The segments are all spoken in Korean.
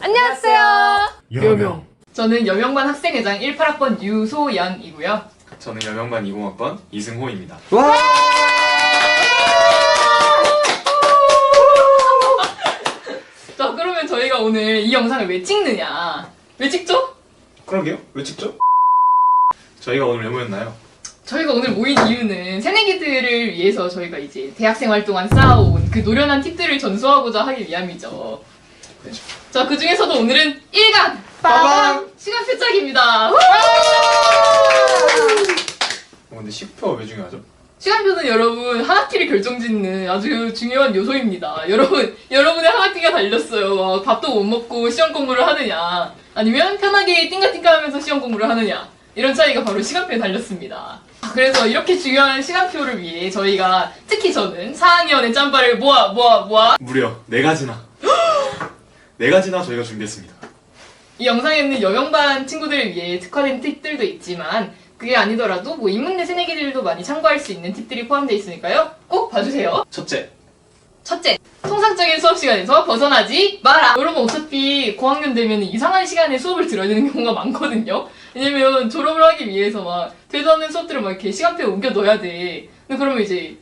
안녕하세요. 여명. 저는 여명반 학생회장 18학번 유소연이고요. 저는 여명반 20학번 이승호입니다. 와! 자, 그러면 저희가 오늘 이 영상을 왜 찍느냐? 왜 찍죠? 그러게요? 왜 찍죠? 저희가 오늘 왜 모였나요? 저희가 오늘 모인 이유는 새내기들을 위해서 저희가 이제 대학생 활 동안 쌓아온 그 노련한 팁들을 전수하고자 하기 위함이죠. 그렇죠. 자, 그 중에서도 오늘은 1강! 빠밤! 시간표 짝입니다. 근데 10표 왜 중요하죠? 시간표는 여러분 한 학기를 결정짓는 아주 중요한 요소입니다. 여러분의 한 학기가 달렸어요. 막 밥도 못 먹고 시험 공부를 하느냐, 아니면 편하게 띵가띵가하면서 시험 공부를 하느냐, 이런 차이가 바로 시간표에 달렸습니다. 그래서 이렇게 중요한 시간표를 위해 저희가, 특히 저는 4학년의 짬바를 모아 무려 4가지나 4가지나 저희가 준비했습니다. 이 영상에는 여명반 친구들을 위해 특화된 팁들도 있지만 그게 아니더라도 뭐 인문대 새내기들도 많이 참고할 수 있는 팁들이 포함되어 있으니까요. 꼭 봐주세요. 첫째, 통상적인 수업 시간에서 벗어나지 마라. 여러분 어차피 고학년 되면 이상한 시간에 수업을 들어야 되는 경우가 많거든요. 왜냐면 졸업을 하기 위해서 막 되도 않는 수업들을 막 이렇게 시간표에 옮겨 넣어야 돼. 근데 그러면 이제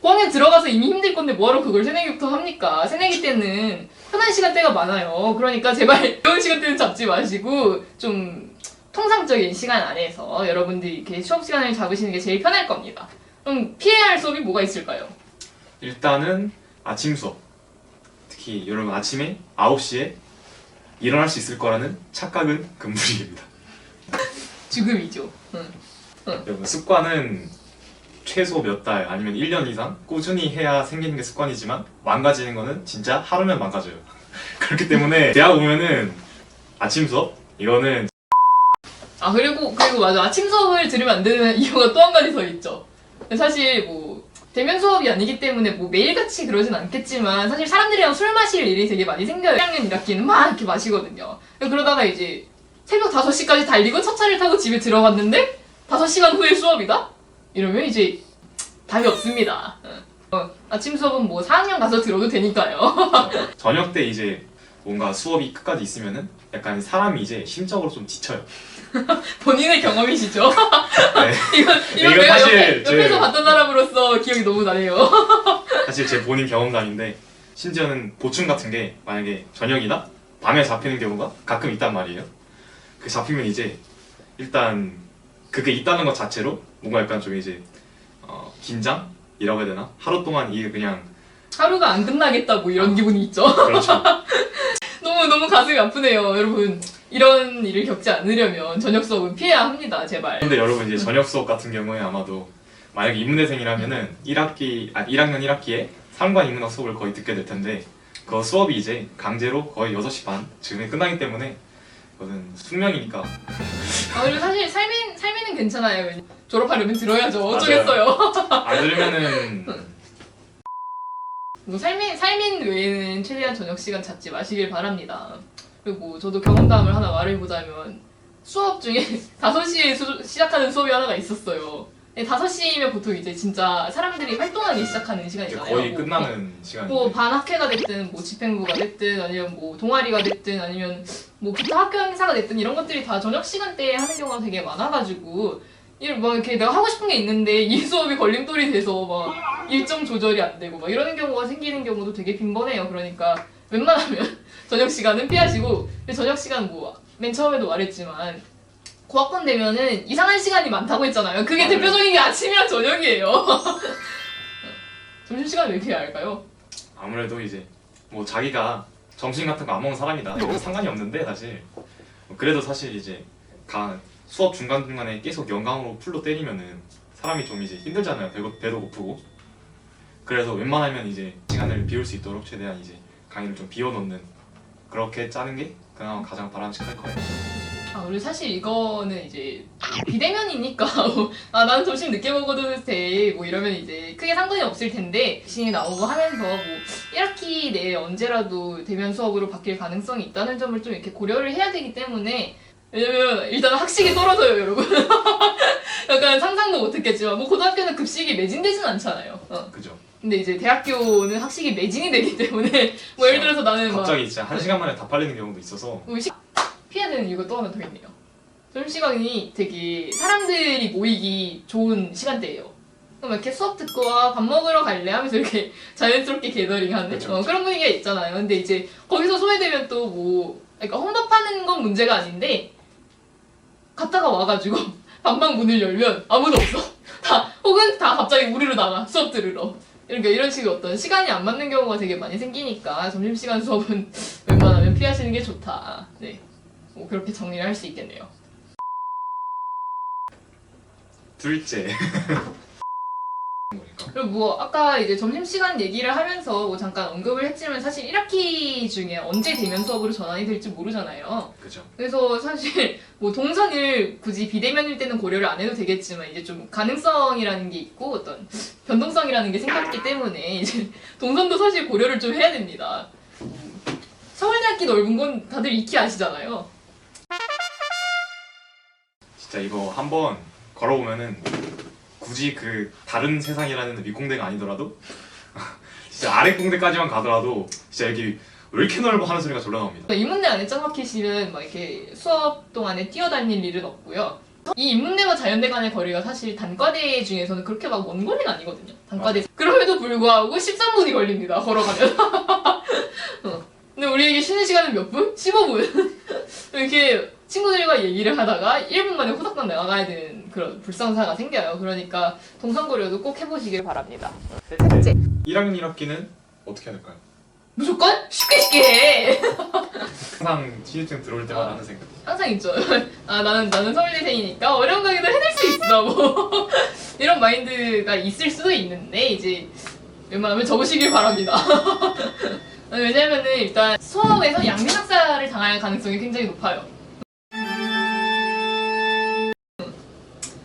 고학년 들어가서 이미 힘들 건데 뭐하러 그걸 새내기부터 합니까? 새내기 때는 편한 시간대가 많아요. 그러니까 제발 이런 시간대는 잡지 마시고 좀 통상적인 시간 안에서 여러분들이 이렇게 수업 시간을 잡으시는 게 제일 편할 겁니다. 그럼 피해야 할 수업이 뭐가 있을까요? 일단은 아침 수업. 특히 여러분 아침에 9시에 일어날 수 있을 거라는 착각은 금물입니다. 죽음이죠. 여러분 습관은 최소 몇 달 아니면 1년 이상 꾸준히 해야 생기는 게 습관이지만 망가지는 거는 진짜 하루면 망가져요. 그렇기 때문에 대학 오면은 아침 수업 이거는 그리고 맞아, 아침 수업을 들으면 안 되는 이유가 또 한 가지 더 있죠. 사실 뭐 대면 수업이 아니기 때문에 뭐 매일같이 그러진 않겠지만 사실 사람들이랑 술 마실 일이 되게 많이 생겨요. 1학년 1학기는 막 이렇게 마시거든요. 그러다가 이제 새벽 5시까지 달리고 첫 차를 타고 집에 들어갔는데 5시간 후에 수업이다? 이러면 이제 답이 없습니다. 아침 수업은 뭐 4학년 가서 들어도 되니까요. 저녁 때 이제 뭔가 수업이 끝까지 있으면은 약간 사람이 이제 심적으로 좀 지쳐요. 본인의 경험이시죠? 네. 이건 이건 내가 사실 옆에서 제- 봤던 사람으로서 기억이 너무 나네요. 사실 제 본인 경험담인데 심지어는 보충 같은 게 만약에 저녁이나 밤에 잡히는 경우가 가끔 있단 말이에요. 그 잡히면 이제 일단 그게 있다는 것 자체로 뭔가 약간 좀 이제 긴장이라고 해야 되나? 하루 동안 이게 그냥 하루가 안 끝나겠다 뭐 이런 기분이 있죠. 그렇죠. 너무 가슴이 아프네요. 여러분 이런 일을 겪지 않으려면 저녁 수업은 피해야 합니다. 제발. 근데 여러분 이제 저녁 수업 같은 경우에 아마도 만약에 인문대생이라면은 1학년 1학기에 상관 인문학 수업을 거의 듣게 될 텐데 그 수업이 이제 강제로 거의 6시 반쯤에 끝나기 때문에 그거는 숙명이니까 그리고 사실 삶에는 괜찮아요. 졸업하려면 들어야죠. 맞아요. 어쩌겠어요. 안 들으면은 뭐 삶인 외에는 최대한 저녁 시간 잡지 마시길 바랍니다. 그리고 저도 경험담을 하나 말해보자면 수업 중에 5시에 시작하는 수업이 하나가 있었어요. 5시면 보통 이제 진짜 사람들이 활동하기 시작하는 이제 시간이잖아요. 거의 뭐 끝나는 시간인데 뭐 반학회가 됐든 뭐 집행부가 됐든 아니면 뭐 동아리가 됐든 아니면 뭐 기타 학교 행사가 됐든 이런 것들이 다 저녁 시간대에 하는 경우가 되게 많아가지고 막 이렇게 내가 하고 싶은 게 있는데 이 수업이 걸림돌이 돼서 막 일정 조절이 안 되고 막 이러는 경우가 생기는 경우도 되게 빈번해요. 그러니까 웬만하면 저녁 시간은 피하시고, 근데 저녁 시간 뭐 맨 처음에도 말했지만 고학번 되면은 이상한 시간이 많다고 했잖아요. 그게 맞아요. 대표적인 게 아침이랑 저녁이에요. 점심시간 왜 피해야 할까요? 아무래도 이제 뭐 자기가 점심 같은 거 안 먹는 사람이다 이건 상관이 없는데 사실 그래도 사실 이제 수업 중간중간에 계속 영감으로 풀로 때리면은 사람이 좀 이제 힘들잖아요. 배도 고프고 그래서 웬만하면 이제 시간을 비울 수 있도록 최대한 이제 강의를 좀 비워놓는 그렇게 짜는 게 그나마 가장 바람직할 거예요. 그리고 사실 이거는 이제 비대면이니까 나는 점심 늦게 먹어도 돼 뭐 이러면 이제 크게 상관이 없을 텐데 신이 나오고 하면서 뭐 1학기 내에 언제라도 대면 수업으로 바뀔 가능성이 있다는 점을 좀 이렇게 고려를 해야 되기 때문에, 왜냐면 일단 학식이 떨어져요 여러분. 약간 상상도 못했겠지만 뭐 고등학교는 급식이 매진되진 않잖아요. 그죠? 근데 이제 대학교는 학식이 매진이 되기 때문에 뭐 예를 들어서 나는 갑자기 진짜 한 시간 만에 다 팔리는 경우도 있어서 피해야 되는 이유가 또 하나 더 있네요. 점심시간이 되게 사람들이 모이기 좋은 시간대예요. 그럼 이렇게 수업 듣고 밥 먹으러 갈래? 하면서 이렇게 자연스럽게 게더링하는 그쵸. 그런 분위기가 있잖아요. 근데 이제 거기서 소외되면 또 뭐 그러니까 혼밥하는 건 문제가 아닌데 갔다가 와가지고 방방 문을 열면 아무도 없어. 다 혹은 다 갑자기 우리로 나가 수업 들으러. 그러니까 이런 식의 어떤 시간이 안 맞는 경우가 되게 많이 생기니까 점심시간 수업은 웬만하면 피하시는 게 좋다. 네, 뭐 그렇게 정리를 할 수 있겠네요. 둘째. 그리고 뭐 아까 이제 점심시간 얘기를 하면서 뭐 잠깐 언급을 했지만 사실 1학기 중에 언제 대면 수업으로 전환이 될지 모르잖아요. 그죠. 그래서 사실 뭐 동선을 굳이 비대면일 때는 고려를 안 해도 되겠지만 이제 좀 가능성이라는 게 있고 어떤 변동성이라는 게 생겼기 때문에 이제 동선도 사실 고려를 좀 해야 됩니다. 서울대학교 넓은 건 다들 익히 아시잖아요. 진짜 이거 한번 걸어보면은 굳이 그 다른 세상이라는 윗공대가 아니더라도 진짜 아랫공대까지만 가더라도 진짜 여기 왜 이렇게 넓어 하는 소리가 졸라 나옵니다. 인문대 안에 짱박히시면 막 이렇게 수업 동안에 뛰어다닐 일은 없고요. 이 인문대와 자연대 간의 거리가 사실 단과대 중에서는 그렇게 막 먼 거리는 아니거든요. 단과대. 그럼에도 불구하고 13분이 걸립니다. 걸어가면. 근데 우리에게 쉬는 시간은 몇 분? 15분. 이렇게 친구들과 얘기를 하다가 1분 만에 후닥닥 나가야 되는 그런 불상사가 생겨요. 그러니까 동선고려도 꼭 해보시길 바랍니다. 셋째. 1학년 1학기는 어떻게 해야 될까요? 무조건 쉽게 해. 항상 신입생 들어올 때마다 하는 생각. 항상 있죠. 아 나는 서울대생이니까 어려운 강의도 해낼 수 있어. 뭐 이런 마인드가 있을 수도 있는데 이제 웬만하면 접으시길 바랍니다. 왜냐면은 일단 수업에서 양면학사를 당할 가능성이 굉장히 높아요.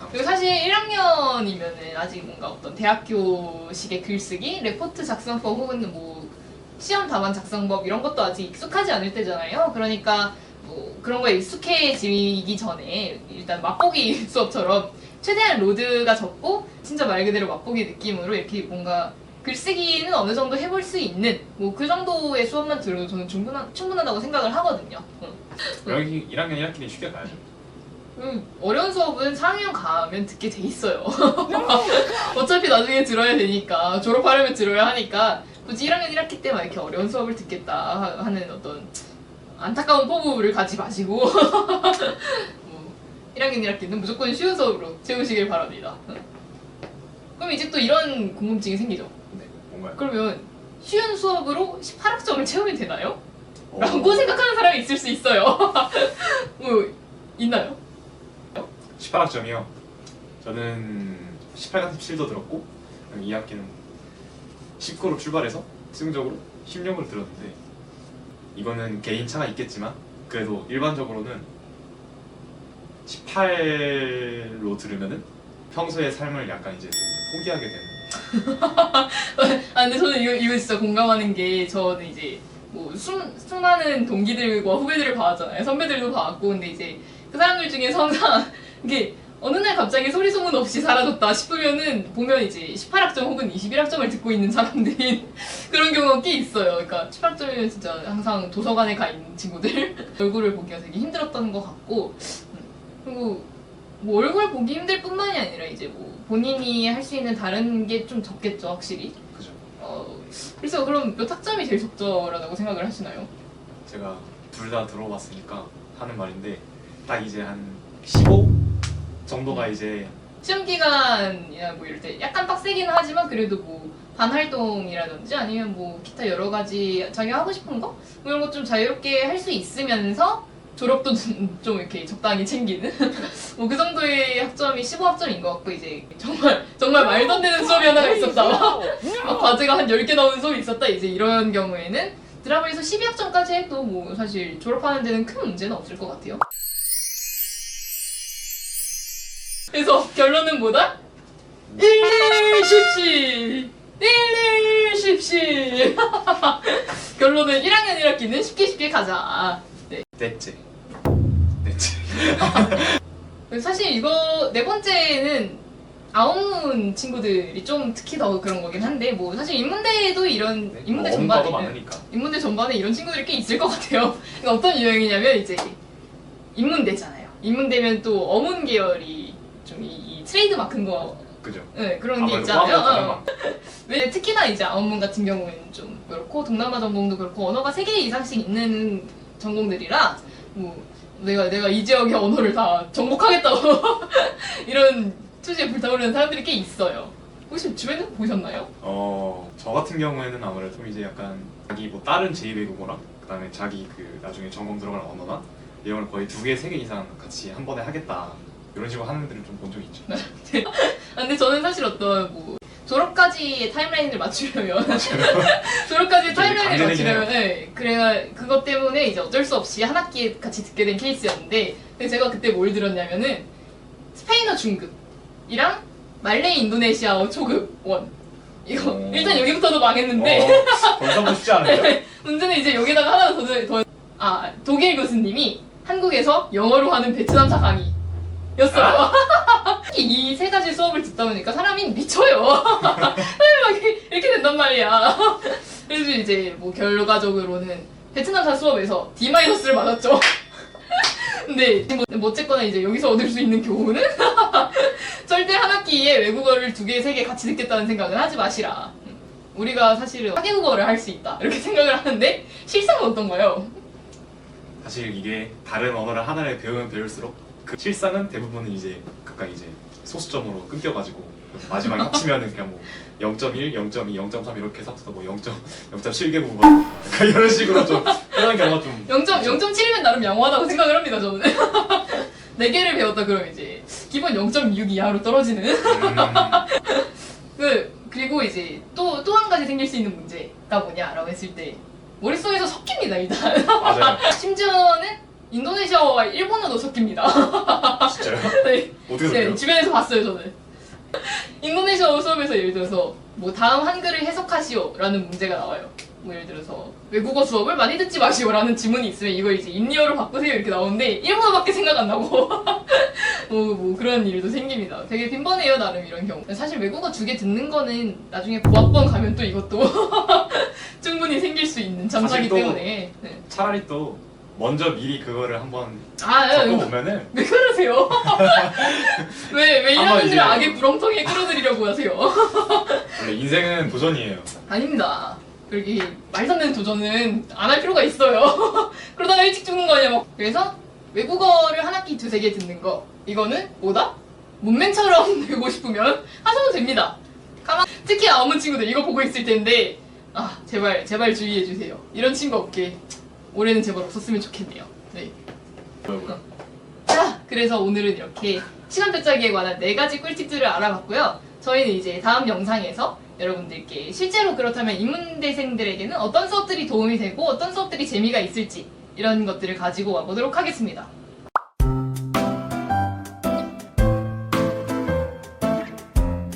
그리고 사실 1학년이면은 아직 뭔가 어떤 대학교식의 글쓰기, 레포트 작성법 혹은 뭐 시험 답안 작성법 이런 것도 아직 익숙하지 않을 때잖아요. 그러니까 뭐 그런 거에 익숙해지기 전에 일단 맛보기 수업처럼 최대한 로드가 적고 진짜 말 그대로 맛보기 느낌으로 이렇게 뭔가 글쓰기는 어느 정도 해볼 수 있는 뭐 그 정도의 수업만 들어도 저는 충분하다고 생각을 하거든요. 여기 1학년 1학기는 쉽게 가야죠. 어려운 수업은 4학년 가면 듣게 돼 있어요. 어차피 나중에 들어야 되니까 졸업하려면 들어야 하니까 굳이 1학년 1학기 때 막 이렇게 어려운 수업을 듣겠다 하는 어떤 안타까운 포부를 가지 마시고 뭐 1학년 1학기는 무조건 쉬운 수업으로 채우시길 바랍니다. 그럼 이제 또 이런 궁금증이 생기죠. 네, 뭔가요? 그러면 쉬운 수업으로 18학점을 채우면 되나요? 라고 생각하는 사람이 있을 수 있어요. 뭐 있나요? 18학점이요. 저는 18과 17도 들었고 2학기는 19로 출발해서 최종적으로 16을 들었는데 이거는 개인차가 있겠지만 그래도 일반적으로는 18로 들으면은 평소의 삶을 약간 이제 좀 포기하게 되는. 아 근데 저는 이거 진짜 공감하는 게 저는 이제 뭐 수많은 동기들과 후배들을 봐왔잖아요. 선배들도 봐왔고 근데 이제 그 사람들 중에서 항상 이게 어느 날 갑자기 소리 소문 없이 사라졌다 싶으면은 보면 이제 18학점 혹은 21학점을 듣고 있는 사람들이 그런 경우가 꽤 있어요. 그러니까 18학점이면 진짜 항상 도서관에 가 있는 친구들 얼굴을 보기가 되게 힘들었던 것 같고 그리고 뭐 얼굴 보기 힘들 뿐만이 아니라 이제 뭐 본인이 할 수 있는 다른 게 좀 적겠죠 확실히. 그죠. 그래서 그럼 몇 학점이 제일 적절하다고 생각을 하시나요? 제가 둘 다 들어봤으니까 하는 말인데 딱 이제 한 15 정도가 이제 시험 기간이나 뭐 이럴 때 약간 빡세기는 하지만 그래도 뭐 반활동이라든지 아니면 뭐 기타 여러 가지 자기가 하고 싶은 거? 뭐 이런 거 좀 자유롭게 할 수 있으면서 졸업도 좀 이렇게 적당히 챙기는 뭐 그 정도의 학점이 15학점인 것 같고 이제 정말 말도 안 되는 수업이 하나가 있었다 막 과제가 한 10개 나오는 수업이 있었다 이제 이런 경우에는 드라마에서 12학점까지 해도 뭐 사실 졸업하는 데는 큰 문제는 없을 것 같아요. 그래서 결론은 뭐다? 11 10시 11 10시 결론은 1학년 1학기는 쉽게 가자. 넷째. 사실 이거 네 번째는 아웃문 친구들이 좀 특히 더 그런 거긴 한데 뭐 사실 인문대에도 이런 인문대 엄마도 전반에 많으니까. 인문대 전반에 이런 친구들이 꽤 있을 것 같아요. 그러니까 어떤 유형이냐면 이제 인문대잖아요. 인문대면 또 어문 계열이 좀 이 트레이드 마크인 거 그죠? 네, 그런 게 아무래도 있잖아요. 과학과 다른 왜 특히나 이제 아웃문 같은 경우에는 좀 그렇고 동남아 전공도 그렇고 언어가 3개 이상씩 있는 전공들이라 뭐 내가 이 지역의 언어를 다 정복하겠다고 이런 투지에 불타오르는 사람들이 꽤 있어요. 혹시 주변에 보셨나요? 저 같은 경우에는 아무래도 좀 이제 약간 자기 뭐 다른 제2외국어랑 그다음에 자기 그 나중에 전공 들어갈 언어나 이런 걸 거의 2개, 3개 이상 같이 한 번에 하겠다 이런 식으로 하는 애들을 좀 본 적이 있죠. 아, 근데 저는 사실 어떤 뭐 졸업까지의 타임라인을 맞추려면 졸업까지의 타임라인을 강제되긴 맞추려면 네, 그래야 그것 때문에 이제 어쩔 수 없이 한 학기에 같이 듣게 된 케이스였는데 근데 제가 그때 뭘 들었냐면은 스페인어 중급이랑 말레이 인도네시아어 초급 원 이거 일단 여기부터도 망했는데 벌써부터 쉽지 않은데요? 문제는 이제 여기다가 하나 더 독일 교수님이 한국에서 영어로 하는 베트남사 강의였어요. 이 세 가지 수업을 듣다 보니까 사람이 미쳐요. 막 이렇게 된단 말이야. 그래서 이제 뭐 결과적으로는 베트남사 수업에서 D-를 맞았죠. 근데 뭐 어쨌거나 이제 여기서 얻을 수 있는 교훈은 절대 한 학기에 외국어를 2개, 3개 같이 듣겠다는 생각은 하지 마시라. 우리가 사실은 화개국어를 할 수 있다 이렇게 생각을 하는데 실상은 어떤가요? 사실 이게 다른 언어를 하나를 배우면 배울수록 그 실상은 대부분은 이제 각각 이제 소수점으로 끊겨가지고 마지막에 합치면은 그냥 뭐 0.1, 0.2, 0.3 이렇게 해서 합쳐서 뭐 0.7개국어 약간 이런 식으로 좀 그런 경우가 좀 0.7이면 나름 양호하다고 생각을 합니다 저는. 4개를 배웠다 그러면 이제 기본 0.6 이하로 떨어지는 그리고 이제 또 한 가지 생길 수 있는 문제가 뭐냐라고 했을 때 머릿속에서 섞입니다 일단. 맞아요. 심지어는 인도네시아어와 일본어도 섞입니다. 진짜요? 네. 어떻게 네, 섞여요? 주변에서 봤어요 저는. 인도네시아어 수업에서 예를 들어서 뭐 다음 한글을 해석하시오 라는 문제가 나와요. 뭐 예를 들어서 외국어 수업을 많이 듣지 마시오 라는 지문이 있으면 이걸 이제 인리어로 바꾸세요 이렇게 나오는데 일본어밖에 생각 안 나고 뭐 그런 일도 생깁니다. 되게 빈번해요 나름 이런 경우. 사실 외국어 2개 듣는 거는 나중에 고학번 가면 또 이것도 충분히 생길 수 있는 잠사기 사실 또 때문에. 네. 차라리 또 먼저 미리 그거를 한번 아, 섞어보면은 왜 그러세요? 왜 한번 이런 이제- 일을 악의 구렁텅이에 끌어들이려고 하세요? 원래 인생은 도전이에요. 아닙니다. 그렇게 말도 안 되는 도전은 안 할 필요가 있어요. 그러다가 일찍 죽는 거 아니야 막. 그래서 외국어를 한 학기 2-3개 듣는 거 이거는 뭐다? 문맹처럼 되고 싶으면 하셔도 됩니다. 특히 아웃문 친구들 이거 보고 있을 텐데 아 제발 주의해주세요. 이런 친구 없게 올해는 제발 없었으면 좋겠네요. 네. 자, 그래서 오늘은 이렇게 시간 뼈짜기에 관한 4가지 꿀팁들을 알아봤고요. 저희는 이제 다음 영상에서 여러분들께 실제로 그렇다면 인문대생들에게는 어떤 수업들이 도움이 되고 어떤 수업들이 재미가 있을지 이런 것들을 가지고 와보도록 하겠습니다.